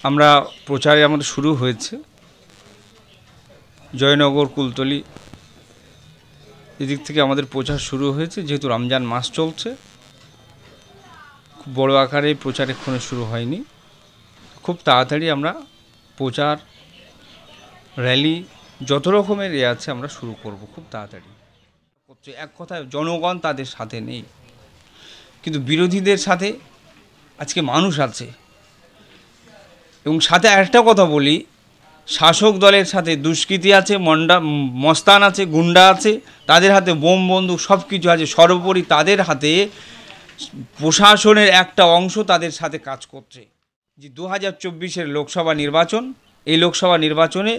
আমরা প্রচারে আমাদের শুরু হয়েছে জয়নগর কুলতলি এদিক থেকে আমাদের প্রচার শুরু হয়েছে। যেহেতু রমজান মাস চলছে, খুব বড় আকারে প্রচার এক্ষণে শুরু হয়নি। খুব তাড়াতাড়ি আমরা প্রচার র্যালি যত রকমের আছে আমরা শুরু করব খুব তাড়াতাড়ি। এক কথায় জনগণ তাদের সাথে নেই, কিন্তু বিরোধীদের সাথে আজকে মানুষ আছে। এবং সাথে একটা কথা বলি, শাসক দলের সাথে দুষ্কৃতী আছে, মস্তান আছে, গুন্ডা আছে, তাদের হাতে বোম বন্দুক সব কিছু আছে। সর্বোপরি তাদের হাতে প্রশাসনের একটা অংশ তাদের সাথে কাজ করছে। যে 2024-এর লোকসভা নির্বাচন, এই লোকসভা নির্বাচনে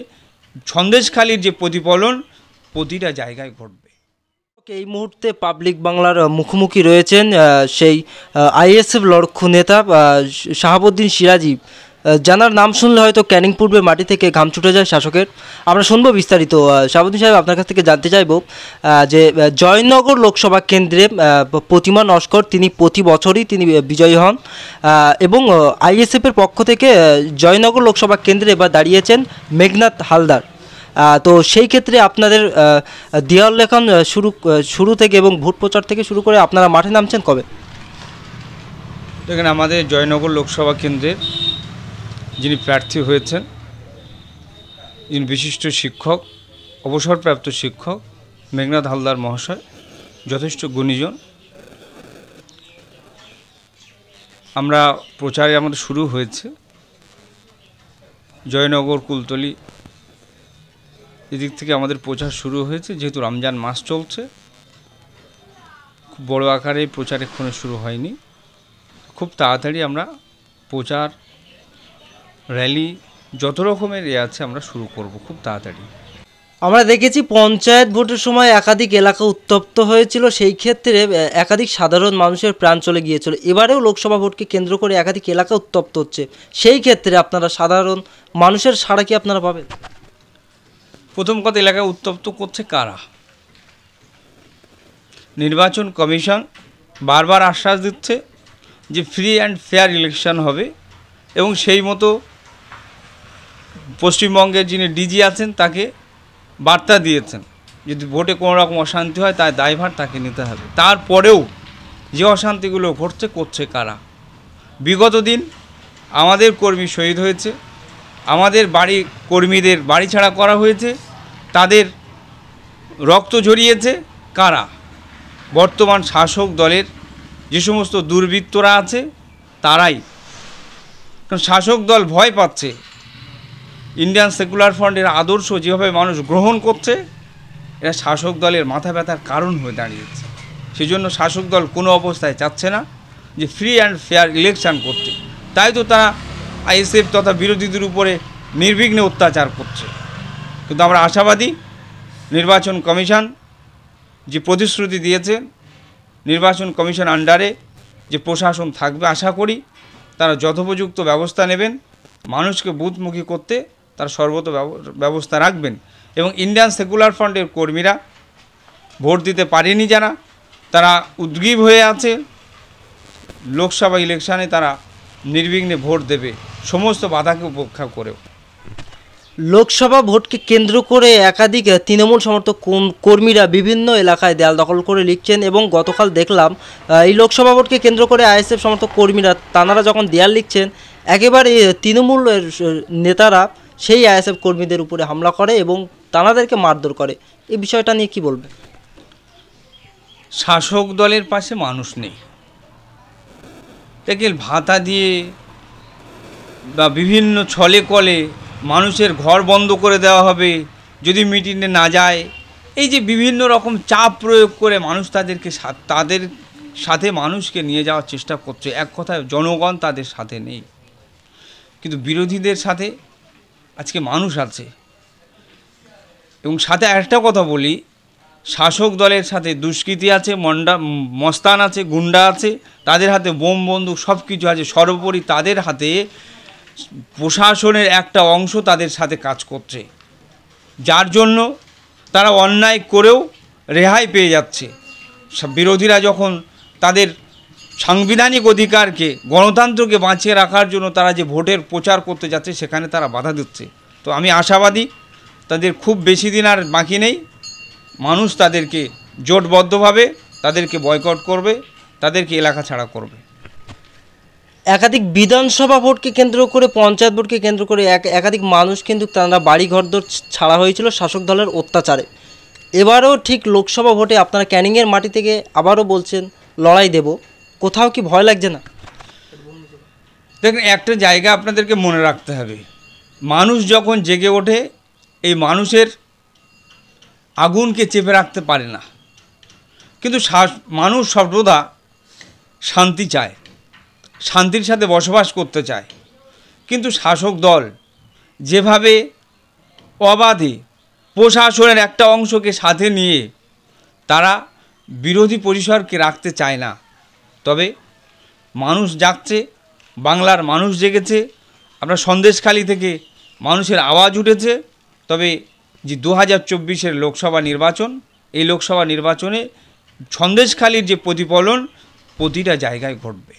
সন্দেশখালির যে প্রতিফলন প্রতিটা জায়গায় ঘটবে। এই মুহূর্তে পাবলিক বাংলার মুখোমুখি রয়েছেন সেই আইএসএফ লড়াকু নেতা শাহাবুদ্দিন সিরাজি, জানার নাম শুনলে হয়তো ক্যানিং পূর্বের মাটি থেকে ঘাম ছুটে যায় শাসকের। আমরা শুনবো বিস্তারিত। শাহাবুদ্দিন সাহেব, আপনার কাছ থেকে জানতে চাইব যে জয়নগর লোকসভা কেন্দ্রে প্রতিমা নস্কর তিনি প্রতি বছরই তিনি বিজয়ী হন এবং আইএসএফের পক্ষ থেকে জয়নগর লোকসভা কেন্দ্রে এবার দাঁড়িয়েছেন মেঘনাথ হালদার। তো সেই ক্ষেত্রে আপনাদের দেওয়াল লেখন শুরু থেকে এবং ভোট প্রচার থেকে শুরু করে আপনারা মাঠে নামছেন কবে? দেখেন, আমাদের জয়নগর লোকসভা কেন্দ্রের যিনি প্রার্থী হয়েছেন, যিনি বিশিষ্ট শিক্ষক, অবসরপ্রাপ্ত শিক্ষক মেঘনাথ হালদার মহাশয়, যথেষ্ট গুণীজন। আমরা প্রচারে আমাদের শুরু হয়েছে জয়নগর কুলতলি এদিক থেকে আমাদের প্রচার শুরু হয়েছে। যেহেতু রমজান মাস চলছে, খুব বড় আকারে প্রচার এক্ষণে শুরু হয়নি। খুব তাড়াতাড়ি আমরা প্রচার র্যালি যত রকমের আছে আমরা শুরু করব খুব তাড়াতাড়ি। আমরা দেখেছি পঞ্চায়েত ভোটের সময় একাধিক এলাকা উত্তপ্ত হয়েছিল, সেই ক্ষেত্রে একাধিক সাধারণ মানুষের প্রাণ চলে গিয়েছিল। এবারেও লোকসভা ভোটকে কেন্দ্র করে একাধিক এলাকা উত্তপ্ত হচ্ছে, সেই ক্ষেত্রে আপনারা সাধারণ মানুষের সাড়া কি আপনারা পাবেন? প্রথম কথা, এলাকায় উত্তপ্ত করছে কারা? নির্বাচন কমিশন বারবার আশ্বাস দিচ্ছে যে ফ্রি অ্যান্ড ফেয়ার ইলেকশন হবে, এবং সেই মতো পশ্চিমবঙ্গের যিনি ডিজি আছেন তাকে বার্তা দিয়েছেন যদি ভোটে কোনো রকম অশান্তি হয় তার দায়ভার তাকে নিতে হবে। তারপরেও যে অশান্তিগুলো ঘটছে করছে কারা? বিগত দিন আমাদের কর্মী শহীদ হয়েছে, আমাদের কর্মীদের বাড়ি ছাড়া করা হয়েছে, তাদের রক্ত ঝরিয়েছে কারা? বর্তমান শাসক দলের যে সমস্ত দুর্বৃত্তরা আছে তারাই। কারণ শাসক দল ভয় পাচ্ছে ইন্ডিয়ান সেকুলার ফ্রন্টের আদর্শ যেভাবে মানুষ গ্রহণ করছে, এটা শাসক দলের মাথা ব্যথার কারণ হয়ে দাঁড়িয়েছে। সেই জন্য শাসক দল কোনো অবস্থায় চাচ্ছে না যে ফ্রি অ্যান্ড ফেয়ার ইলেকশন করতে। তাই তো তারা আইএসএফ তথা বিরোধীদের উপরে নির্বিঘ্নে অত্যাচার করছে। কিন্তু আমরা আশাবাদী, নির্বাচন কমিশন যে প্রতিশ্রুতি দিয়েছে, নির্বাচন কমিশন আন্ডারে যে প্রশাসন থাকবে, আশা করি তারা যথোপযুক্ত ব্যবস্থা নেবেন, মানুষকে বুথমুখী করতে তারা সর্বত ব্যবস্থা রাখবেন। এবং ইন্ডিয়ান সেকুলার ফ্রন্টের কর্মীরা ভোট দিতে পারেনি যারা, তারা উদ্গ্রীব হয়ে আছে, লোকসভা ইলেকশানে তারা নির্বিঘ্নে ভোট দেবে সমস্ত বাধাকে উপেক্ষা করেও। লোকসভা ভোটকে কেন্দ্র করে একাধিক তৃণমূল সমর্থক কর্মীরা বিভিন্ন এলাকায় দেয়াল দখল করে লিখছেন, এবং গতকাল দেখলাম এই লোকসভা ভোটকে কেন্দ্র করে আইএসএফ সমর্থক কর্মীরা তাঁরা যখন দেয়াল লিখছেন, একেবারে তৃণমূলের নেতারা সেই আইএসএফ কর্মীদের উপরে হামলা করে এবং তাঁদেরকে মারধর করে। এই বিষয়টা নিয়ে কি বলবেন? শাসক দলের পাশে মানুষ নেই, দেখেন ভাতা দিয়ে বা বিভিন্ন ছলে কলে মানুষের ঘর বন্ধ করে দেওয়া হবে যদি মিটিংয়ে না যায়। এই যে বিভিন্ন রকম চাপ প্রয়োগ করে মানুষ তাদের সাথে মানুষকে নিয়ে যাওয়ার চেষ্টা করছে। এক কথায় জনগণ তাদের সাথে নেই, কিন্তু বিরোধীদের সাথে আজকে মানুষ আছে। এবং সাথে একটা কথা বলি, শাসক দলের সাথে দুষ্কৃতী আছে, মস্তান আছে, গুন্ডা আছে, তাদের হাতে বোম বন্দুক সব কিছু আছে। সর্বোপরি তাদের হাতে প্রশাসনের একটা অংশ তাদের সাথে কাজ করছে, যার জন্য তারা অন্যায় করেও রেহাই পেয়ে যাচ্ছে। বিরোধীরা যখন তাদের সাংবিধানিক অধিকারকে, গণতন্ত্রকে বাঁচিয়ে রাখার জন্য তারা যে ভোটের প্রচার করতে যাচ্ছে সেখানে তারা বাধা দিচ্ছে। তো আমি আশাবাদী তাদের খুব বেশি দিন আর বাকি নেই, মানুষ তাদেরকে জোটবদ্ধভাবে তাদেরকে বয়কট করবে, তাদেরকে এলাকা ছাড়া করবে। একাধিক বিধানসভা ভোটকে কেন্দ্র করে, পঞ্চায়েত ভোটকে কেন্দ্র করে একাধিক মানুষ কিন্তু তারা বাড়িঘরদোর ছাড়া হয়েছিল শাসক দলের অত্যাচারে। এবারও ঠিক লোকসভা ভোটে আপনারা ক্যানিংয়ের মাটি থেকে আবারও বলছেন লড়াই দেব, কোথাও কি ভয় লাগছে না? দেখুন, একটা জায়গা আপনাদেরকে মনে রাখতে হবে, মানুষ যখন জেগে ওঠে এই মানুষের আগুনকে চেপে রাখতে পারে না, কিন্তু মানুষ সর্বদা শান্তি চায়, শান্তির সাথে বসবাস করতে চায়। কিন্তু শাসক দল যেভাবে অবাধে প্রশাসনের একটা অংশকে সাথে নিয়ে তারা বিরোধী পরিসরকে রাখতে চায় না। তবে মানুষ জাগছে, বাংলার মানুষ জেগেছে, আপনার সন্দেশখালী থেকে মানুষের আওয়াজ উঠেছে। তবে যে 2024-এর লোকসভা নির্বাচন, এই লোকসভা নির্বাচনে সন্দেশখালীর যে প্রতিফলন প্রতিটা জায়গায় ঘটবে।